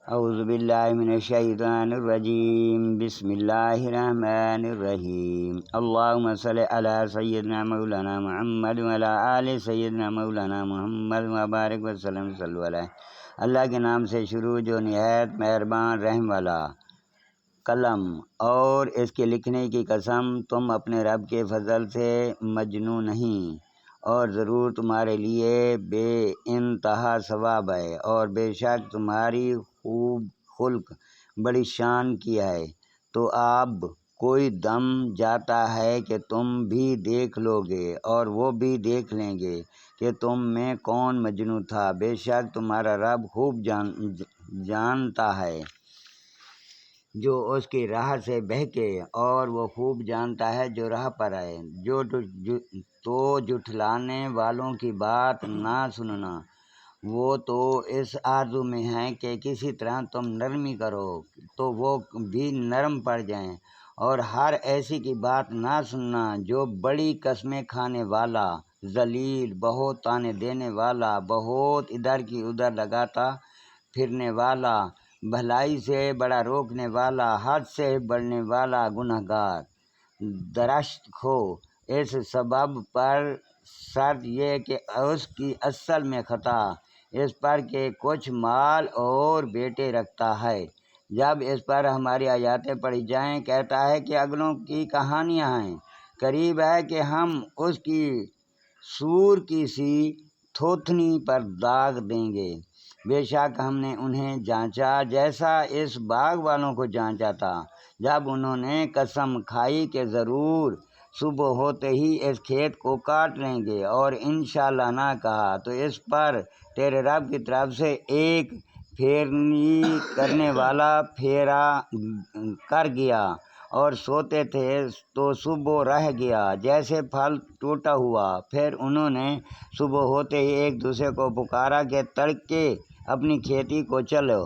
اعوذ باللہ من الشیطان الرجیم بسم اللہ الرحمن الرحیم اللہم صلی علی سیدنا مولانا محمد وعلی آل سیدنا مولانا محمد وبارک وسلم صلی علیہ۔ اللہ کے نام سے شروع جو نہایت مہربان رحم والا۔ قلم اور اس کے لکھنے کی قسم، تم اپنے رب کے فضل سے مجنون نہیں، اور ضرور تمہارے لیے بے انتہا ثواب ہے، اور بے شک تمہاری خوب خلق بڑی شان کی ہے۔ تو اب کوئی دم جاتا ہے کہ تم بھی دیکھ لو گے اور وہ بھی دیکھ لیں گے کہ تم میں کون مجنون تھا۔ بے شک تمہارا رب خوب جانتا ہے جو اس کی راہ سے بہکے، اور وہ خوب جانتا ہے جو راہ پر آئے۔ تو جھٹلانے والوں کی بات نہ سننا، وہ تو اس آرزو میں ہیں کہ کسی طرح تم نرمی کرو تو وہ بھی نرم پڑ جائیں، اور ہر ایسی کی بات نہ سننا جو بڑی قسمیں کھانے والا، ذلیل، بہت تانے دینے والا، بہت ادھر کی ادھر لگاتا پھرنے والا، بھلائی سے بڑا روکنے والا، حد سے بڑھنے والا، گنہگار، درشت خو۔ اس سبب پر شرط یہ کہ اس کی اصل میں خطا اس پر کہ کچھ مال اور بیٹے رکھتا ہے۔ جب اس پر ہماری آیاتیں پڑھی جائیں، کہتا ہے کہ اگلوں کی کہانیاں ہیں، قریب ہے کہ ہم اس کی سور کی سی تھوتنی پر داغ دیں گے۔ بے شک ہم نے انہیں جانچا جیسا اس باغ والوں کو جانچا تھا، جب انہوں نے قسم کھائی کہ ضرور صبح ہوتے ہی اس کھیت کو کاٹ لیں گے، اور انشاءاللہ نہ کہا تو اس پر تیرے رب کی طرف سے ایک پھیرنی کرنے والا پھیرا کر گیا، اور سوتے تھے تو صبح رہ گیا جیسے پھل ٹوٹا ہوا۔ پھر انہوں نے صبح ہوتے ہی ایک دوسرے کو پکارا کہ تڑکے اپنی کھیتی کو چلو،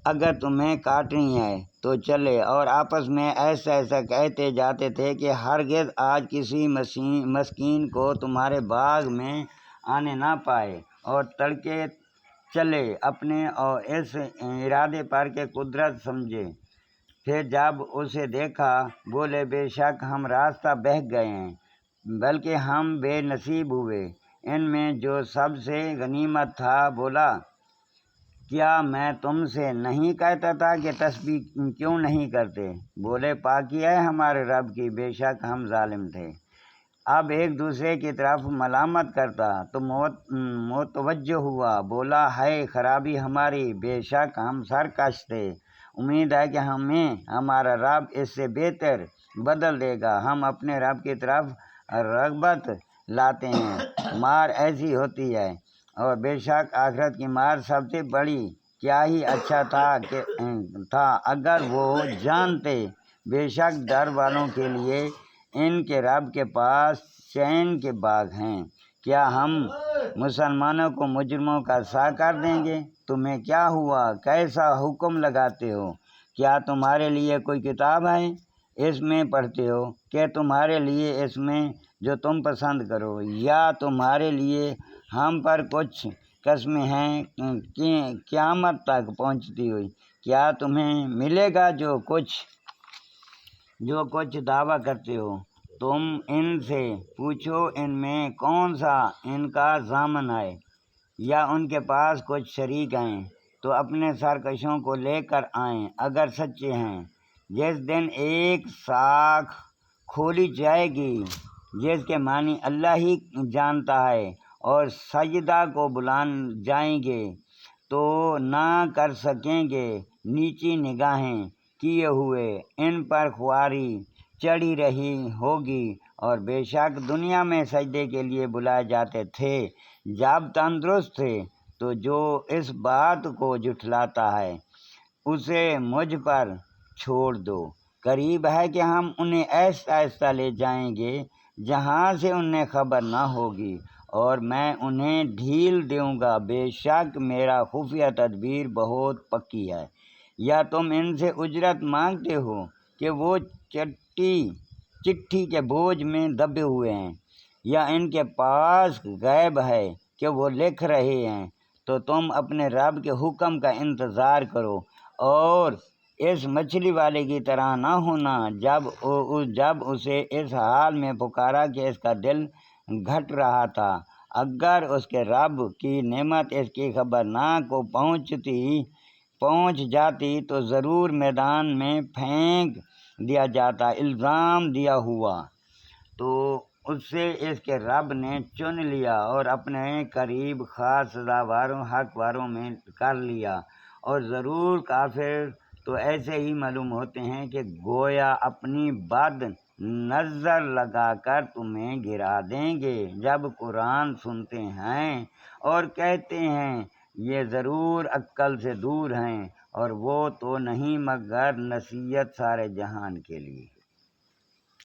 اگر تمہیں کاٹنی ہے تو چلے، اور آپس میں ایسا ایسا کہتے جاتے تھے کہ ہرگز آج کسی مسکین کو تمہارے باغ میں آنے نہ پائے، اور تڑکے چلے اپنے اور اس ارادے پر کہ قدرت سمجھے۔ پھر جب اسے دیکھا، بولے بے شک ہم راستہ بہک گئے ہیں، بلکہ ہم بے نصیب ہوئے۔ ان میں جو سب سے غنیمت تھا بولا، کیا میں تم سے نہیں کہتا تھا کہ تسبیح کیوں نہیں کرتے؟ بولے پاکی ہے ہمارے رب کی، بے شک ہم ظالم تھے۔ اب ایک دوسرے کی طرف ملامت کرتا تو متوجہ ہوا، بولا ہے خرابی ہماری، بے شک ہم سرکش تھے۔ امید ہے کہ ہمیں ہمارا رب اس سے بہتر بدل دے گا۔ ہم اپنے رب کی طرف رغبت لاتے ہیں، مار ایسی ہوتی ہے، اور بے شک آخرت کی مار سب سے بڑی۔ کیا ہی اچھا تھا اگر وہ جانتے۔ بے شک ڈر والوں کے لیے ان کے رب کے پاس چین کے باغ ہیں۔ کیا ہم مسلمانوں کو مجرموں کا سا کر دیں گے؟ تمہیں کیا ہوا؟ کیسا حکم لگاتے ہو؟ کیا تمہارے لیے کوئی کتاب ہے؟ اس میں پڑھتے ہو کہ تمہارے لیے اس میں جو تم پسند کرو، یا تمہارے لیے ہم پر کچھ قسمیں ہیں قیامت تک پہنچتی ہوئی؟ کیا تمہیں ملے گا جو کچھ دعویٰ کرتے ہو؟ تم ان سے پوچھو ان میں کون سا ان کا ضامن ہے، یا ان کے پاس کچھ شریک ہیں، تو اپنے سرکشوں کو لے کر آئیں اگر سچے ہیں۔ جس دن ایک ساکھ کھولی جائے گی، جس کے معنی اللہ ہی جانتا ہے، اور سجدہ کو بلائے جائیں گے تو نہ کر سکیں گے نیچی نگاہیں کیے ہوئے، ان پر خواری چڑھی رہی ہوگی۔ اور بے شک دنیا میں سجدے کے لیے بلائے جاتے تھے جب تندرست تھے، تو جو اس بات کو جھٹلاتا ہے اسے مجھ پر چھوڑ دو۔ قریب ہے کہ ہم انہیں آہستہ آہستہ لے جائیں گے جہاں سے انہیں خبر نہ ہوگی، اور میں انہیں ڈھیل دوں گا۔ بے شک میرا خفیہ تدبیر بہت پکی ہے۔ یا تم ان سے اجرت مانگتے ہو کہ وہ چٹھی کے بوجھ میں دبے ہوئے ہیں، یا ان کے پاس غیب ہے کہ وہ لکھ رہے ہیں؟ تو تم اپنے رب کے حکم کا انتظار کرو، اور اس مچھلی والے کی طرح نہ ہونا جب اسے اس حال میں پکارا کہ اس کا دل گھٹ رہا تھا۔ اگر اس کے رب کی نعمت اس کی خبرناک کو پہنچ جاتی تو ضرور میدان میں پھینک دیا جاتا۔ الزام دیا ہوا تو اس سے اس کے رب نے چن لیا اور اپنے قریب خاص سزاواروں حق واروں میں کر لیا، اور ضرور کافر تو ایسے ہی معلوم ہوتے ہیں کہ گویا اپنی بد نظر لگا کر تمہیں گرا دیں گے جب قرآن سنتے ہیں اور کہتے ہیں یہ ضرور عقل سے دور ہیں، اور وہ تو نہیں مگر نصیحت سارے جہان کے لیے۔